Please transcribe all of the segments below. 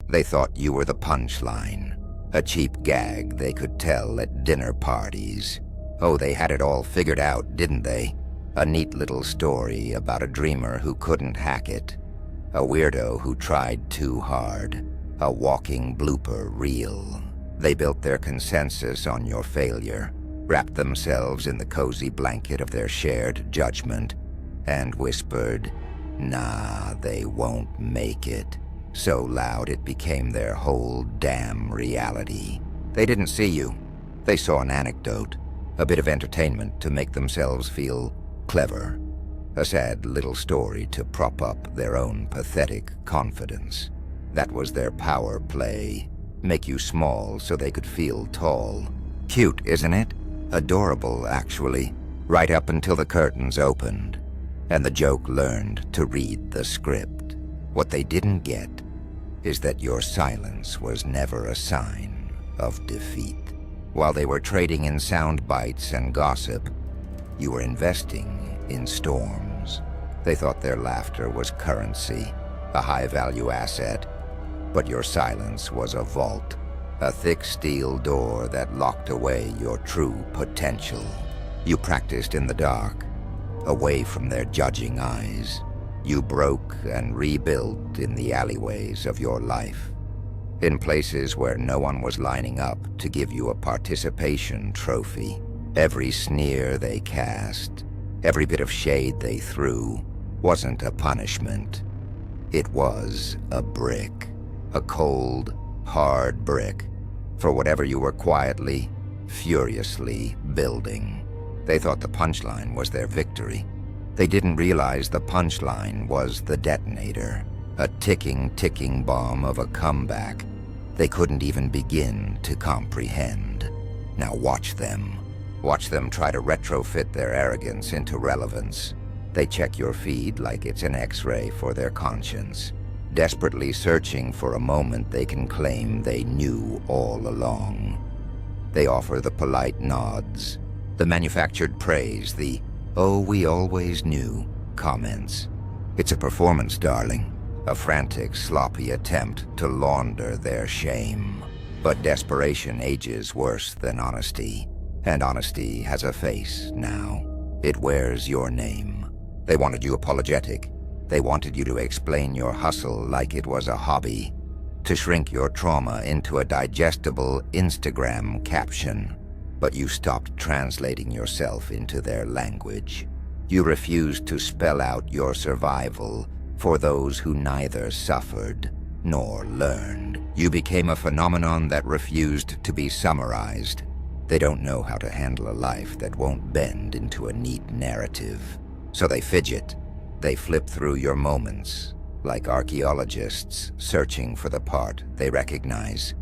They thought you were the punchline, a cheap gag they could tell at dinner parties. Oh, they had it all figured out, didn't they? A neat little story about a dreamer who couldn't hack it, a weirdo who tried too hard, a walking blooper reel. They built their consensus on your failure, wrapped themselves in the cozy blanket of their shared judgment, and whispered, "Nah, they won't make it," so loud it became their whole damn reality. They didn't see you. They saw an anecdote, a bit of entertainment to make themselves feel clever, a sad little story to prop up their own pathetic confidence. That was their power play, make you small so they could feel tall. Cute, isn't it? Adorable, actually, right up until the curtains opened, and the joke learned to read the script. What they didn't get is that your silence was never a sign of defeat. While they were trading in sound bites and gossip, you were investing in storms. They thought their laughter was currency, a high-value asset, but your silence was a vault, a thick steel door that locked away your true potential. You practiced in the dark, away from their judging eyes. You broke and rebuilt in the alleyways of your life, in places where no one was lining up to give you a participation trophy. Every sneer they cast, every bit of shade they threw, wasn't a punishment. It was a brick, a cold, hard brick, for whatever you were quietly, furiously building. They thought the punchline was their victory. They didn't realize the punchline was the detonator, a ticking bomb of a comeback they couldn't even begin to comprehend. Now watch them. Watch them try to retrofit their arrogance into relevance. They check your feed like it's an X-ray for their conscience, desperately searching for a moment they can claim they knew all along. They offer the polite nods, the manufactured praise, the "oh, we always knew" comments. It's a performance, darling, a frantic, sloppy attempt to launder their shame. But desperation ages worse than honesty, and honesty has a face now. It wears your name. They wanted you apologetic. They wanted you to explain your hustle like it was a hobby, to shrink your trauma into a digestible Instagram caption. But you stopped translating yourself into their language. You refused to spell out your survival for those who neither suffered nor learned. You became a phenomenon that refused to be summarized. They don't know how to handle a life that won't bend into a neat narrative. So they fidget. They flip through your moments, like archaeologists searching for the part they recognize,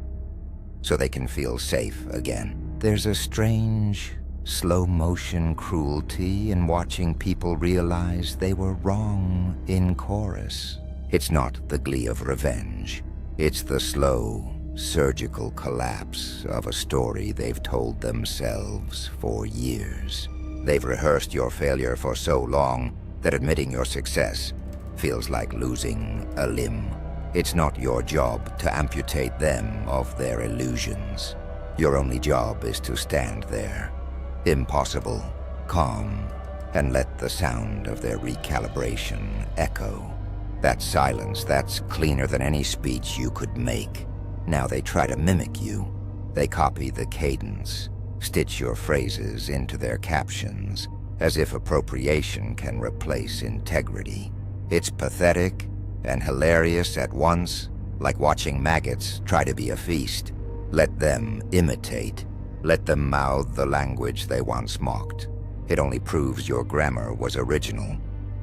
so they can feel safe again. There's a strange, slow-motion cruelty in watching people realize they were wrong in chorus. It's not the glee of revenge. It's the slow, surgical collapse of a story they've told themselves for years. They've rehearsed your failure for so long that admitting your success feels like losing a limb. It's not your job to amputate them of their illusions. Your only job is to stand there, impossible, calm, and let the sound of their recalibration echo. That silence, that's cleaner than any speech you could make. Now they try to mimic you. They copy the cadence, stitch your phrases into their captions, as if appropriation can replace integrity. It's pathetic and hilarious at once, like watching maggots try to be a feast. Let them imitate. Let them mouth the language they once mocked. It only proves your grammar was original,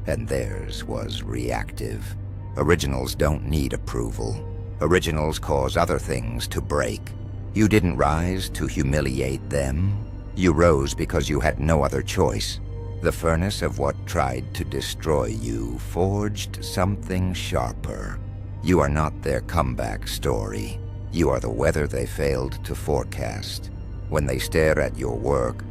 and theirs was reactive. Originals don't need approval. Originals cause other things to break. You didn't rise to humiliate them. You rose because you had no other choice. The furnace of what tried to destroy you forged something sharper. You are not their comeback story. You are the weather they failed to forecast. When they stare at your work,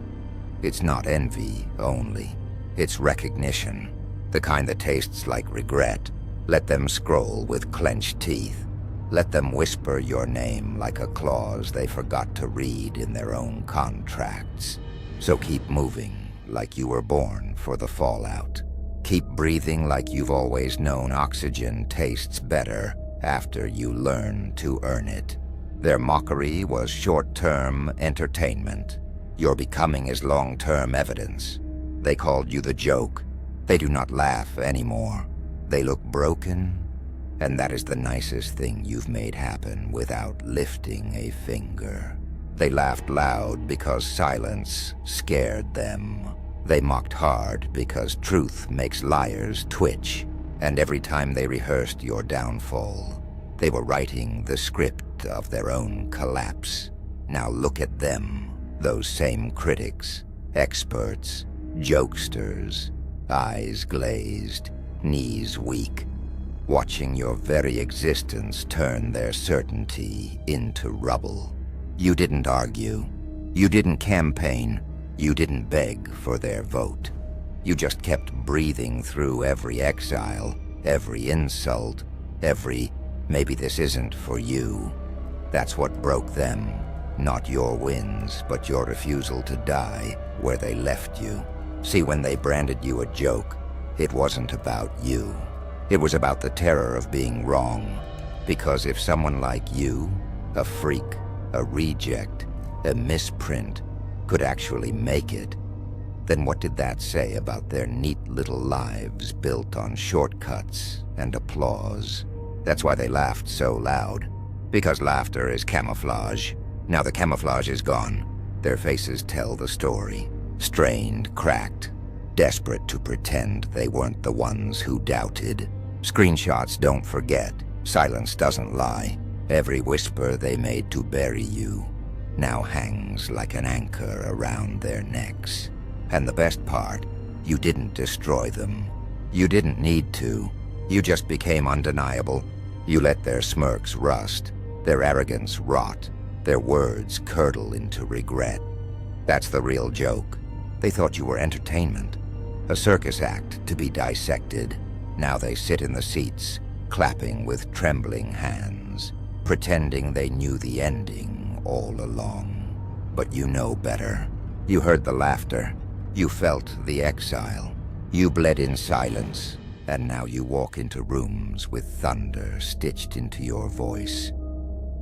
it's not envy only. It's recognition, the kind that tastes like regret. Let them scroll with clenched teeth. Let them whisper your name like a clause they forgot to read in their own contracts. So keep moving like you were born for the fallout. Keep breathing like you've always known oxygen tastes better after you learn to earn it. Their mockery was short-term entertainment. Your becoming is long-term evidence. They called you the joke. They do not laugh anymore. They look broken, and that is the nicest thing you've made happen without lifting a finger. They laughed loud because silence scared them. They mocked hard because truth makes liars twitch, and every time they rehearsed your downfall, they were writing the script of their own collapse. Now look at them, those same critics, experts, jokesters, eyes glazed, knees weak, watching your very existence turn their certainty into rubble. You didn't argue. You didn't campaign. You didn't beg for their vote. You just kept breathing through every exile, every insult, every "maybe this isn't for you." That's what broke them. Not your wins, but your refusal to die where they left you. See, when they branded you a joke, it wasn't about you. It was about the terror of being wrong. Because if someone like you, a freak, a reject, a misprint, could actually make it, then what did that say about their neat little lives built on shortcuts and applause? That's why they laughed so loud. Because laughter is camouflage. Now the camouflage is gone. Their faces tell the story. Strained, cracked, desperate to pretend they weren't the ones who doubted. Screenshots don't forget. Silence doesn't lie. Every whisper they made to bury you now hangs like an anchor around their necks. And the best part, you didn't destroy them. You didn't need to. You just became undeniable. You let their smirks rust, their arrogance rot, their words curdle into regret. That's the real joke. They thought you were entertainment, a circus act to be dissected. Now they sit in the seats, clapping with trembling hands, pretending they knew the ending all along. But you know better. You heard the laughter. You felt the exile. You bled in silence, and now you walk into rooms with thunder stitched into your voice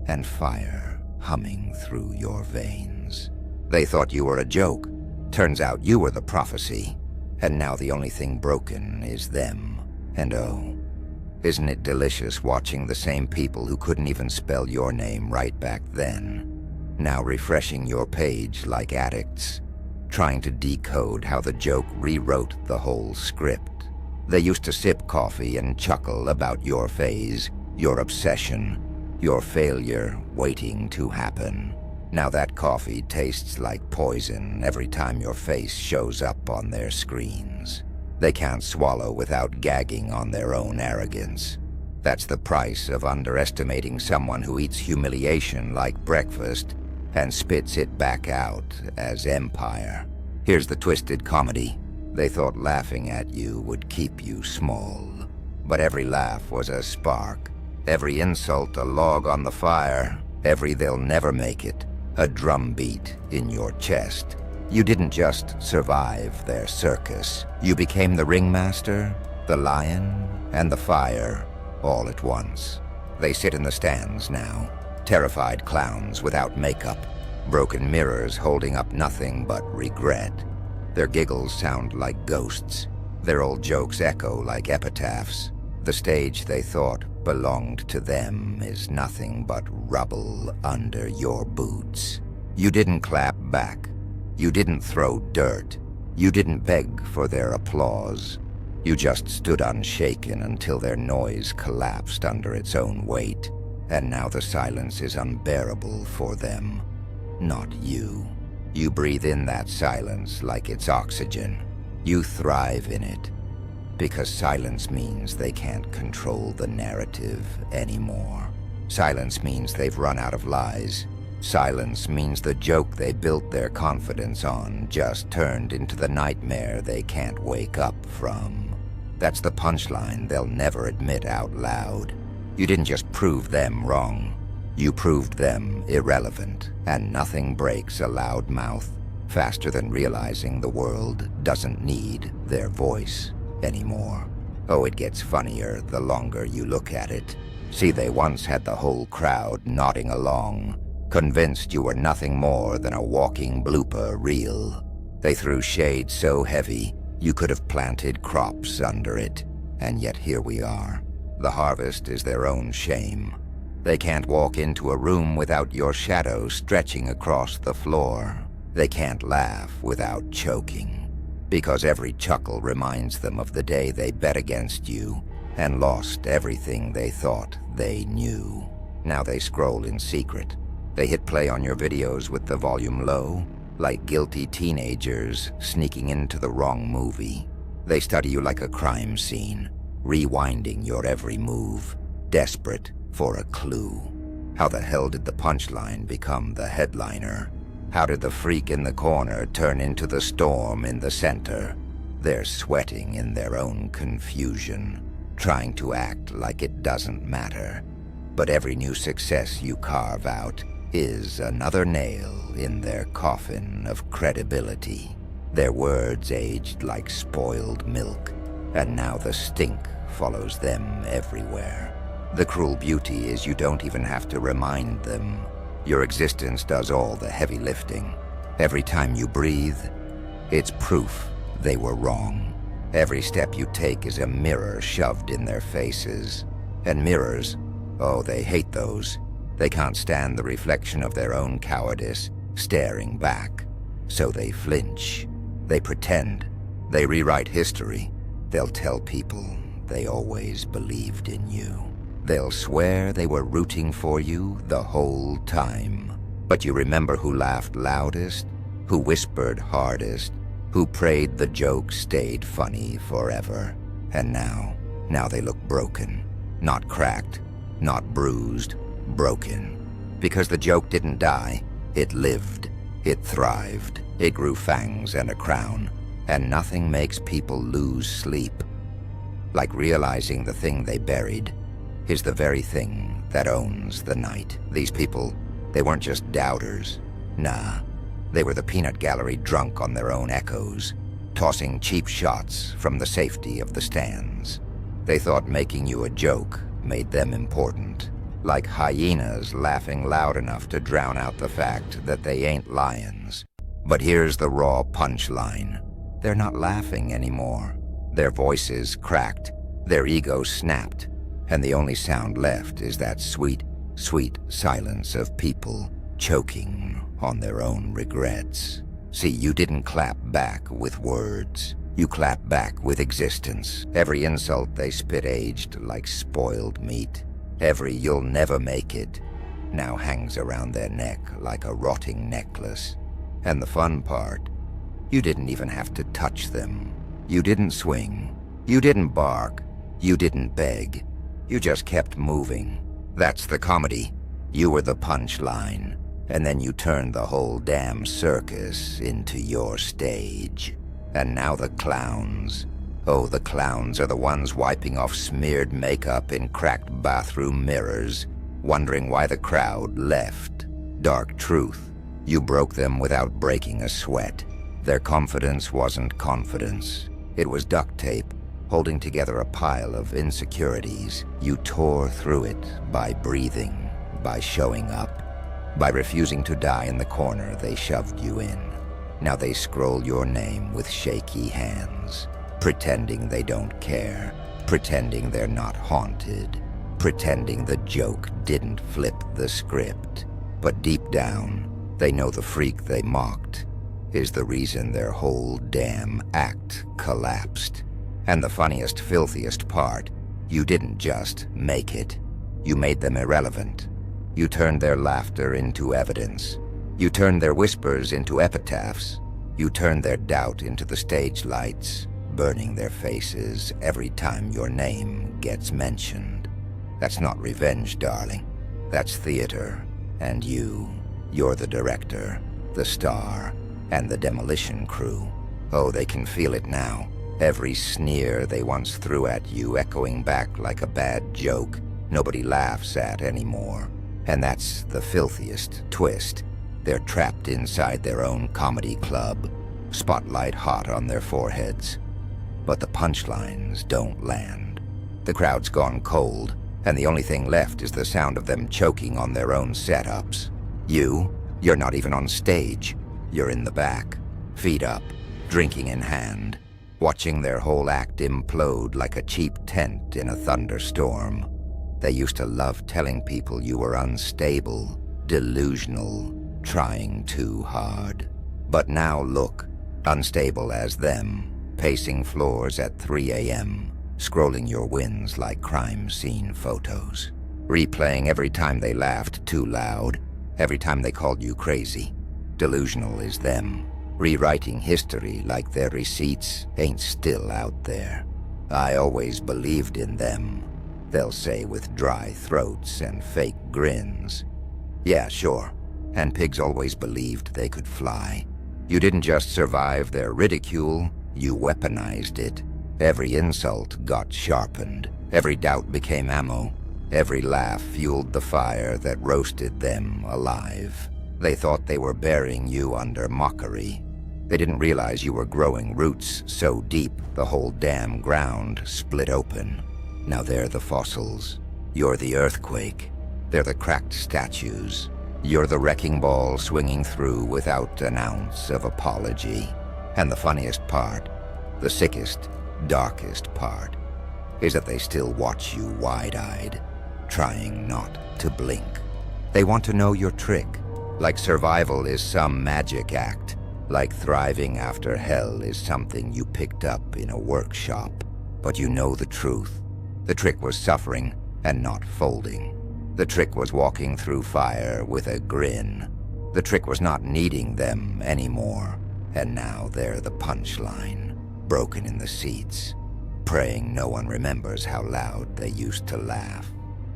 and fire humming through your veins. They thought you were a joke. Turns out you were the prophecy, and now the only thing broken is them. And oh, isn't it delicious watching the same people who couldn't even spell your name right back then, now refreshing your page like addicts, trying to decode how the joke rewrote the whole script. They used to sip coffee and chuckle about your phase, your obsession, your failure waiting to happen. Now that coffee tastes like poison every time your face shows up on their screens. They can't swallow without gagging on their own arrogance. That's the price of underestimating someone who eats humiliation like breakfast and spits it back out as empire. Here's the twisted comedy. They thought laughing at you would keep you small. But every laugh was a spark. Every insult a log on the fire. Every "they'll never make it" a drumbeat in your chest. You didn't just survive their circus. You became the ringmaster, the lion, and the fire all at once. They sit in the stands now, terrified clowns without makeup, broken mirrors holding up nothing but regret. Their giggles sound like ghosts. Their old jokes echo like epitaphs. The stage they thought belonged to them is nothing but rubble under your boots. You didn't clap back. You didn't throw dirt. You didn't beg for their applause. You just stood unshaken until their noise collapsed under its own weight. And now the silence is unbearable for them, not you. You breathe in that silence like it's oxygen. You thrive in it. Because silence means they can't control the narrative anymore. Silence means they've run out of lies. Silence means the joke they built their confidence on just turned into the nightmare they can't wake up from. That's the punchline they'll never admit out loud. You didn't just prove them wrong. You proved them irrelevant, and nothing breaks a loud mouth faster than realizing the world doesn't need their voice anymore. Oh, it gets funnier the longer you look at it. See, they once had the whole crowd nodding along, convinced you were nothing more than a walking blooper reel. They threw shade so heavy you could have planted crops under it, and yet here we are. The harvest is their own shame. They can't walk into a room without your shadow stretching across the floor. They can't laugh without choking, because every chuckle reminds them of the day they bet against you and lost everything they thought they knew. Now they scroll in secret. They hit play on your videos with the volume low, like guilty teenagers sneaking into the wrong movie. They study you like a crime scene, rewinding your every move, desperate for a clue. How the hell did the punchline become the headliner? How did the freak in the corner turn into the storm in the center? They're sweating in their own confusion, trying to act like it doesn't matter. But every new success you carve out is another nail in their coffin of credibility. Their words aged like spoiled milk, and now the stink follows them everywhere. The cruel beauty is you don't even have to remind them. Your existence does all the heavy lifting. Every time you breathe, it's proof they were wrong. Every step you take is a mirror shoved in their faces. And mirrors, oh, they hate those. They can't stand the reflection of their own cowardice staring back. So they flinch. They pretend. They rewrite history. They'll tell people they always believed in you. They'll swear they were rooting for you the whole time. But you remember who laughed loudest, who whispered hardest, who prayed the joke stayed funny forever. And now they look broken. Not cracked, not bruised, broken. Because the joke didn't die, it lived, it thrived, it grew fangs and a crown. And nothing makes people lose sleep like realizing the thing they buried is the very thing that owns the night. These people, they weren't just doubters. Nah, they were the peanut gallery drunk on their own echoes, tossing cheap shots from the safety of the stands. They thought making you a joke made them important, like hyenas laughing loud enough to drown out the fact that they ain't lions. But here's the raw punchline. They're not laughing anymore. Their voices cracked, their egos snapped, and the only sound left is that sweet, sweet silence of people choking on their own regrets. See, you didn't clap back with words. You clapped back with existence. Every insult they spit aged like spoiled meat. Every "you'll never make it" now hangs around their neck like a rotting necklace. And the fun part, you didn't even have to touch them. You didn't swing. You didn't bark. You didn't beg. You just kept moving. That's the comedy. You were the punchline, and then you turned the whole damn circus into your stage. And now the clowns. Oh, the clowns are the ones wiping off smeared makeup in cracked bathroom mirrors, wondering why the crowd left. Dark truth. You broke them without breaking a sweat. Their confidence wasn't confidence. It was duct tape, holding together a pile of insecurities. You tore through it by breathing, by showing up, by refusing to die in the corner they shoved you in. Now they scroll your name with shaky hands, pretending they don't care, pretending they're not haunted, pretending the joke didn't flip the script. But deep down, they know the freak they mocked is the reason their whole damn act collapsed. And the funniest, filthiest part, you didn't just make it. You made them irrelevant. You turned their laughter into evidence. You turned their whispers into epitaphs. You turned their doubt into the stage lights, burning their faces every time your name gets mentioned. That's not revenge, darling. That's theater. And you're the director, the star, and the demolition crew. Oh, they can feel it now. Every sneer they once threw at you echoing back like a bad joke, nobody laughs at anymore. And that's the filthiest twist. They're trapped inside their own comedy club, spotlight hot on their foreheads. But the punchlines don't land. The crowd's gone cold, and the only thing left is the sound of them choking on their own setups. You're not even on stage. You're in the back, feet up, drinking in hand, watching their whole act implode like a cheap tent in a thunderstorm. They used to love telling people you were unstable, delusional, trying too hard. But now look, unstable as them, pacing floors at 3 a.m., scrolling your wins like crime scene photos, replaying every time they laughed too loud, every time they called you crazy. Delusional is them, rewriting history like their receipts ain't still out there. I always believed in them, they'll say with dry throats and fake grins. Yeah, sure, and pigs always believed they could fly. You didn't just survive their ridicule, you weaponized it. Every insult got sharpened, every doubt became ammo, every laugh fueled the fire that roasted them alive. They thought they were burying you under mockery. They didn't realize you were growing roots so deep the whole damn ground split open. Now they're the fossils. You're the earthquake. They're the cracked statues. You're the wrecking ball swinging through without an ounce of apology. And the funniest part, the sickest, darkest part, is that they still watch you wide-eyed, trying not to blink. They want to know your trick, like survival is some magic act, like thriving after hell is something you picked up in a workshop. But you know the truth. The trick was suffering and not folding. The trick was walking through fire with a grin. The trick was not needing them anymore. And now they're the punchline, broken in the seats, praying no one remembers how loud they used to laugh.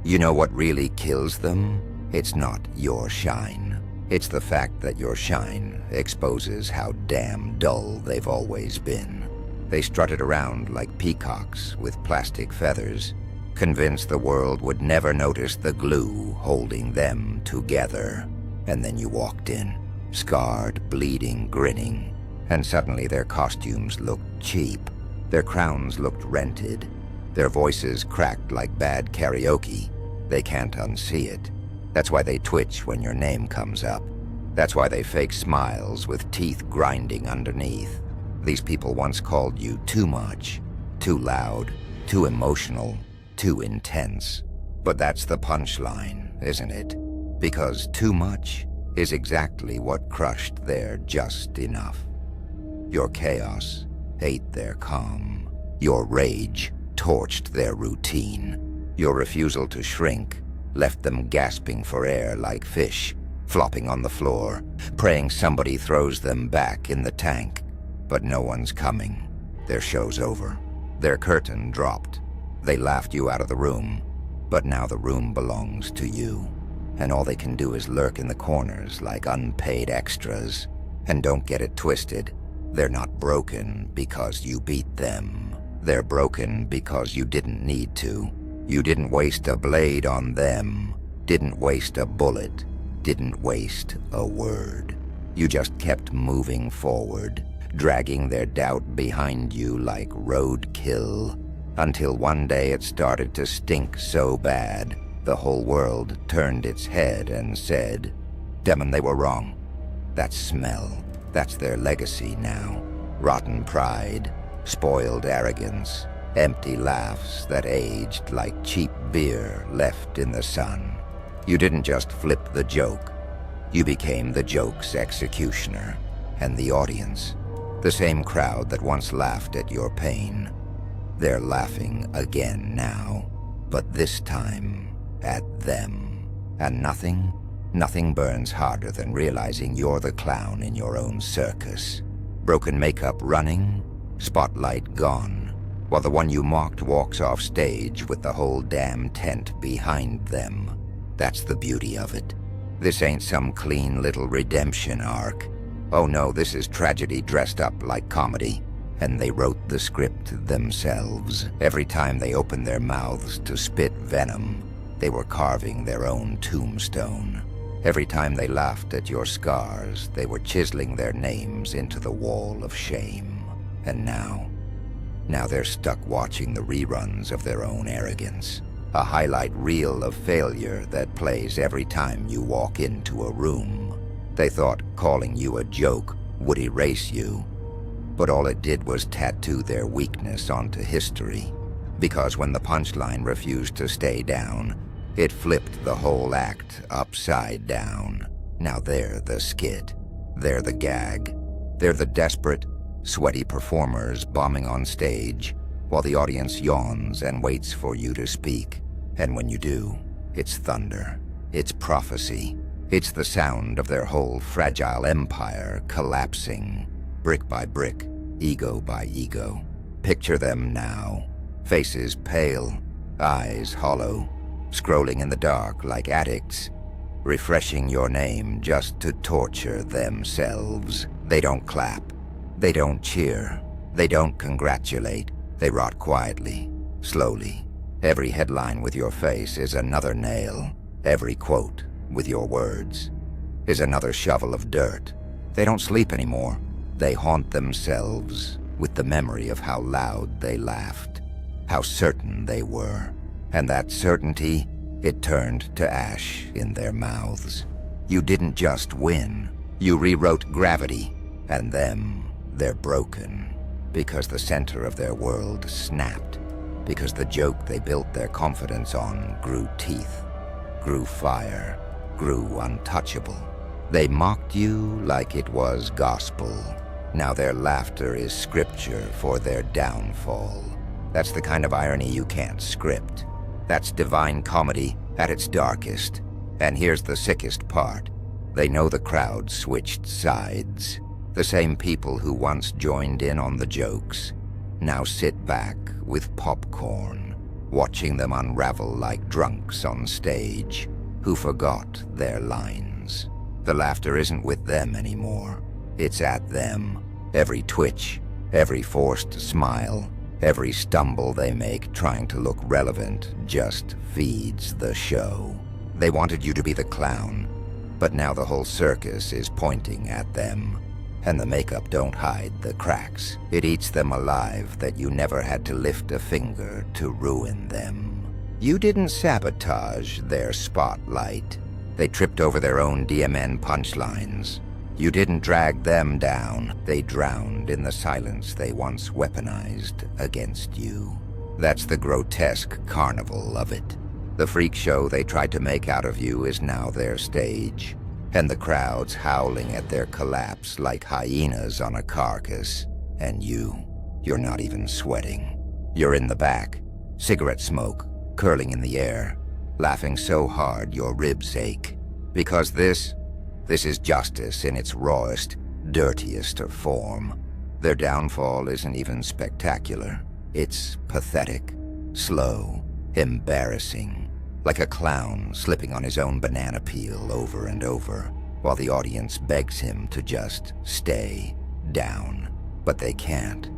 You know what really kills them? It's not your shine. It's the fact that your shine exposes how damn dull they've always been. They strutted around like peacocks with plastic feathers, convinced the world would never notice the glue holding them together. And then you walked in, scarred, bleeding, grinning, and suddenly their costumes looked cheap. Their crowns looked rented. Their voices cracked like bad karaoke. They can't unsee it. That's why they twitch when your name comes up. That's why they fake smiles with teeth grinding underneath. These people once called you too much, too loud, too emotional, too intense. But that's the punchline, isn't it? Because too much is exactly what crushed their just enough. Your chaos ate their calm. Your rage torched their routine. Your refusal to shrink left them gasping for air like fish, flopping on the floor, praying somebody throws them back in the tank. But no one's coming. Their show's over. Their curtain dropped. They laughed you out of the room, but now the room belongs to you. And all they can do is lurk in the corners like unpaid extras. And don't get it twisted. They're not broken because you beat them. They're broken because you didn't need to. You didn't waste a blade on them, didn't waste a bullet, didn't waste a word. You just kept moving forward, dragging their doubt behind you like roadkill, until one day it started to stink so bad, the whole world turned its head and said, "Demon, they were wrong." That smell, that's their legacy now. Rotten pride, spoiled arrogance, empty laughs that aged like cheap beer left in the sun. You didn't just flip the joke. You became the joke's executioner. And the audience, the same crowd that once laughed at your pain, they're laughing again now, but this time at them. And nothing burns harder than realizing you're the clown in your own circus. Broken makeup running, spotlight gone, while the one you mocked walks off stage with the whole damn tent behind them. That's the beauty of it. This ain't some clean little redemption arc. Oh no, this is tragedy dressed up like comedy. And they wrote the script themselves. Every time they opened their mouths to spit venom, They were carving their own tombstone. Every time they laughed at your scars, they were chiseling their names into the wall of shame. And now they're stuck watching the reruns of their own arrogance. A highlight reel of failure that plays every time you walk into a room. They thought calling you a joke would erase you, but all it did was tattoo their weakness onto history. Because when the punchline refused to stay down, it flipped the whole act upside down. Now they're the skit. They're the gag. They're the desperate, sweaty performers bombing on stage while the audience yawns and waits for you to speak. And when you do, it's thunder. It's prophecy. It's the sound of their whole fragile empire collapsing, brick by brick, ego by ego. Picture them now. Faces pale, eyes hollow, scrolling in the dark like addicts, refreshing your name just to torture themselves. They don't clap. They don't cheer. They don't congratulate. They rot quietly, slowly. Every headline with your face is another nail. Every quote with your words is another shovel of dirt. They don't sleep anymore. They haunt themselves with the memory of how loud they laughed, how certain they were. And that certainty, it turned to ash in their mouths. You didn't just win. You rewrote gravity, and them, they're broken. Because the center of their world snapped. Because the joke they built their confidence on grew teeth, grew fire, grew untouchable. They mocked you like it was gospel. Now their laughter is scripture for their downfall. That's the kind of irony you can't script. That's divine comedy at its darkest. And here's the sickest part. They know the crowd switched sides. The same people who once joined in on the jokes now sit back with popcorn, watching them unravel like drunks on stage who forgot their lines. The laughter isn't with them anymore. It's at them. Every twitch, every forced smile, every stumble they make trying to look relevant just feeds the show. They wanted you to be the clown, but now the whole circus is pointing at them. And the makeup don't hide the cracks. It eats them alive that you never had to lift a finger to ruin them. You didn't sabotage their spotlight. They tripped over their own DMN punchlines. You didn't drag them down. They drowned in the silence they once weaponized against you. That's the grotesque carnival of it. The freak show they tried to make out of you is now their stage. And the crowd's howling at their collapse like hyenas on a carcass. And you're not even sweating. You're in the back, cigarette smoke curling in the air, laughing so hard your ribs ache. Because this is justice in its rawest, dirtiest of form. Their downfall isn't even spectacular. It's pathetic, slow, embarrassing. Like a clown slipping on his own banana peel over and over, while the audience begs him to just stay down. But they can't.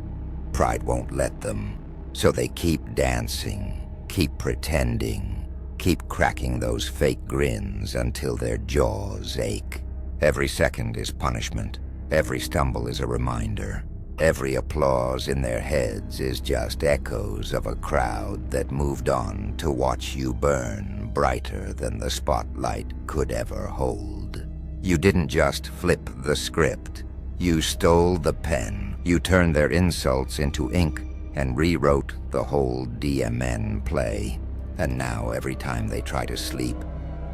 Pride won't let them. So they keep dancing, keep pretending, keep cracking those fake grins until their jaws ache. Every second is punishment. Every stumble is a reminder. Every applause in their heads is just echoes of a crowd that moved on to watch you burn brighter than the spotlight could ever hold. You didn't just flip the script. You stole the pen. You turned their insults into ink and rewrote the whole DMN play. And now every time they try to sleep,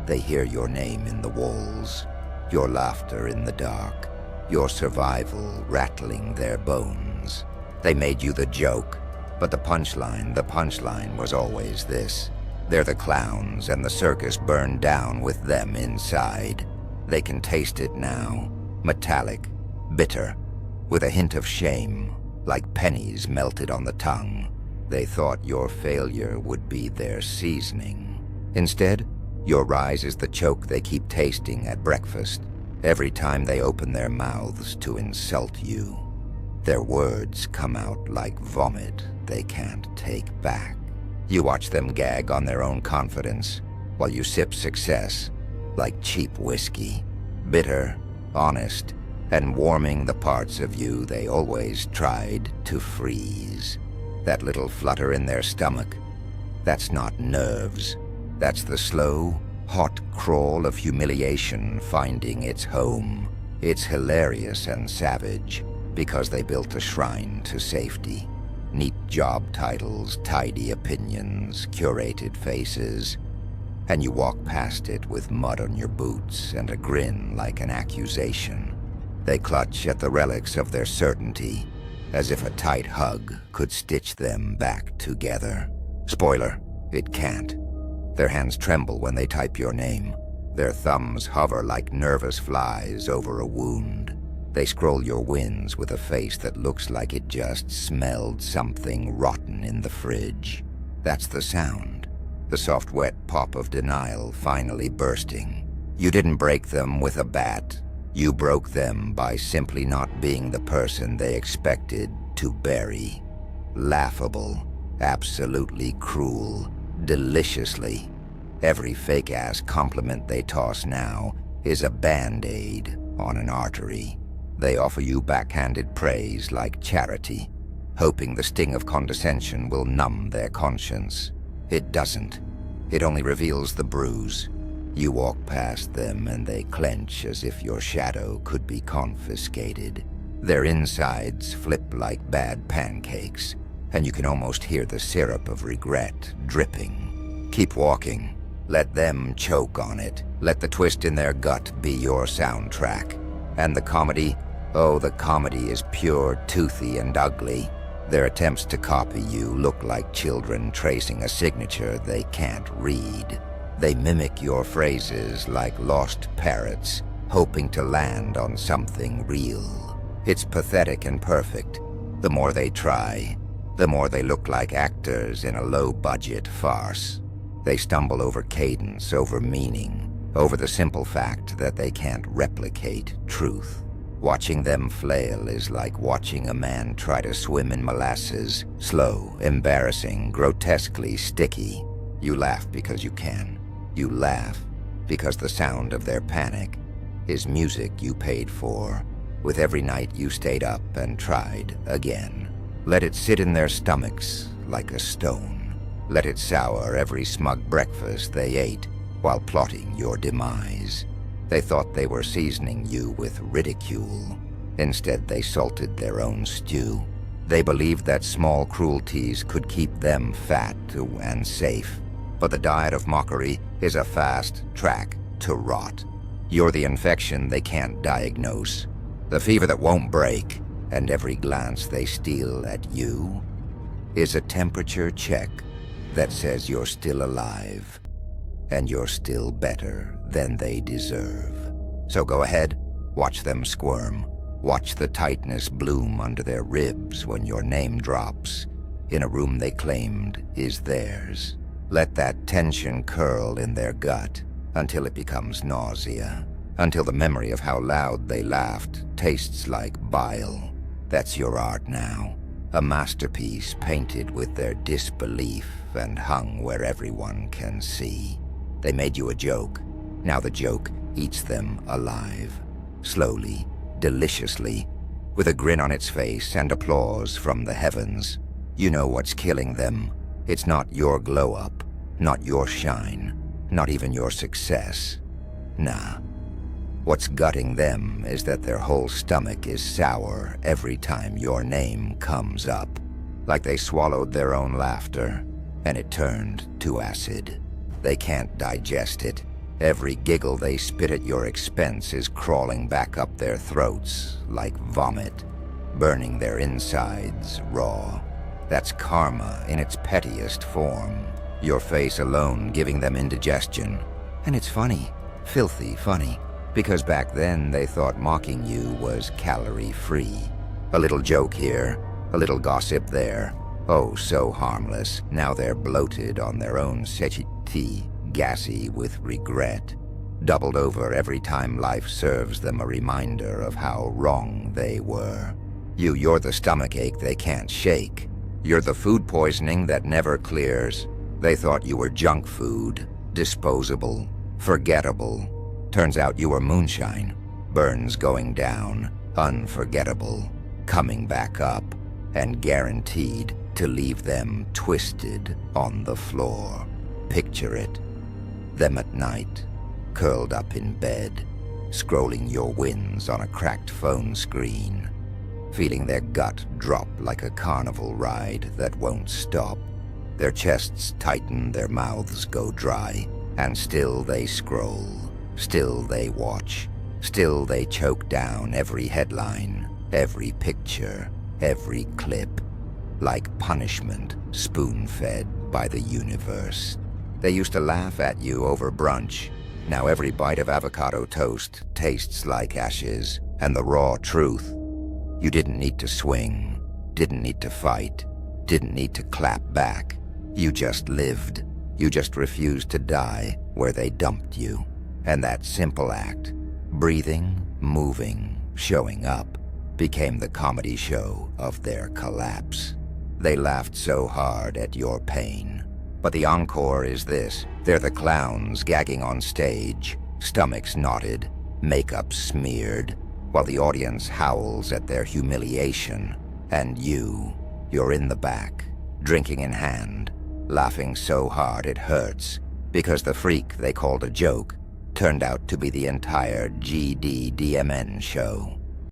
they hear your name in the walls, your laughter in the dark, your survival rattling their bones. They made you the joke, but the punchline was always this. They're the clowns, and the circus burned down with them inside. They can taste it now, metallic, bitter, with a hint of shame, like pennies melted on the tongue. They thought your failure would be their seasoning. Instead, your rise is the choke they keep tasting at breakfast. Every time they open their mouths to insult you, their words come out like vomit they can't take back. You watch them gag on their own confidence, while you sip success like cheap whiskey, bitter, honest, and warming the parts of you they always tried to freeze. That little flutter in their stomach, that's not nerves. That's the slow, hot crawl of humiliation finding its home. It's hilarious and savage because they built a shrine to safety. Neat job titles, tidy opinions, curated faces, and you walk past it with mud on your boots and a grin like an accusation. They clutch at the relics of their certainty, as if a tight hug could stitch them back together. Spoiler, it can't. Their hands tremble when they type your name. Their thumbs hover like nervous flies over a wound. They scroll your wins with a face that looks like it just smelled something rotten in the fridge. That's the sound. The soft, wet pop of denial finally bursting. You didn't break them with a bat. You broke them by simply not being the person they expected to bury. Laughable, absolutely cruel, deliciously. Every fake-ass compliment they toss now is a band-aid on an artery. They offer you backhanded praise like charity, hoping the sting of condescension will numb their conscience. It doesn't. It only reveals the bruise. You walk past them and they clench as if your shadow could be confiscated. Their insides flip like bad pancakes, and you can almost hear the syrup of regret dripping. Keep walking. Let them choke on it. Let the twist in their gut be your soundtrack. And the comedy? Oh, the comedy is pure, toothy, and ugly. Their attempts to copy you look like children tracing a signature they can't read. They mimic your phrases like lost parrots, hoping to land on something real. It's pathetic and perfect. The more they try, the more they look like actors in a low-budget farce. They stumble over cadence, over meaning, over the simple fact that they can't replicate truth. Watching them flail is like watching a man try to swim in molasses, slow, embarrassing, grotesquely sticky. You laugh because you can. You laugh because the sound of their panic is music you paid for, with every night you stayed up and tried again. Let it sit in their stomachs like a stone. Let it sour every smug breakfast they ate while plotting your demise. They thought they were seasoning you with ridicule. Instead, they salted their own stew. They believed that small cruelties could keep them fat and safe. But the diet of mockery is a fast track to rot. You're the infection they can't diagnose, the fever that won't break, and every glance they steal at you is a temperature check that says you're still alive, and you're still better than they deserve. So go ahead, watch them squirm. Watch the tightness bloom under their ribs when your name drops in a room they claimed is theirs. Let that tension curl in their gut until it becomes nausea, until the memory of how loud they laughed tastes like bile. That's your art now, a masterpiece painted with their disbelief and hung where everyone can see. They made you a joke. Now the joke eats them alive, slowly, deliciously, with a grin on its face and applause from the heavens. You know what's killing them. It's not your glow-up, not your shine, not even your success. Nah. What's gutting them is that their whole stomach is sour every time your name comes up, like they swallowed their own laughter, and it turned to acid. They can't digest it. Every giggle they spit at your expense is crawling back up their throats like vomit, burning their insides raw. That's karma in its pettiest form. Your face alone giving them indigestion. And it's funny, filthy funny, because back then they thought mocking you was calorie-free. A little joke here, a little gossip there. Oh, so harmless. Now they're bloated on their own satiety, gassy with regret, doubled over every time life serves them a reminder of how wrong they were. You're the stomachache they can't shake. You're the food poisoning that never clears. They thought you were junk food. disposable, forgettable. Turns out you were moonshine, burns going down, unforgettable, coming back up, and guaranteed to leave them twisted on the floor. Picture it. Them at night, curled up in bed, scrolling your wins on a cracked phone screen, feeling their gut drop like a carnival ride that won't stop. Their chests tighten, their mouths go dry, and still they scroll, still they watch, still they choke down every headline, every picture, every clip, like punishment spoon-fed by the universe. They used to laugh at you over brunch. Now every bite of avocado toast tastes like ashes, and the raw truth. You didn't need to swing, didn't need to fight, didn't need to clap back. You just lived. You just refused to die where they dumped you. And that simple act, breathing, moving, showing up, became the comedy show of their collapse. They laughed so hard at your pain. But the encore is this. They're the clowns gagging on stage, stomachs knotted, makeup smeared, while the audience howls at their humiliation. And you're in the back, drinking in hand, laughing so hard it hurts, because the freak they called a joke turned out to be the entire GDDMN show.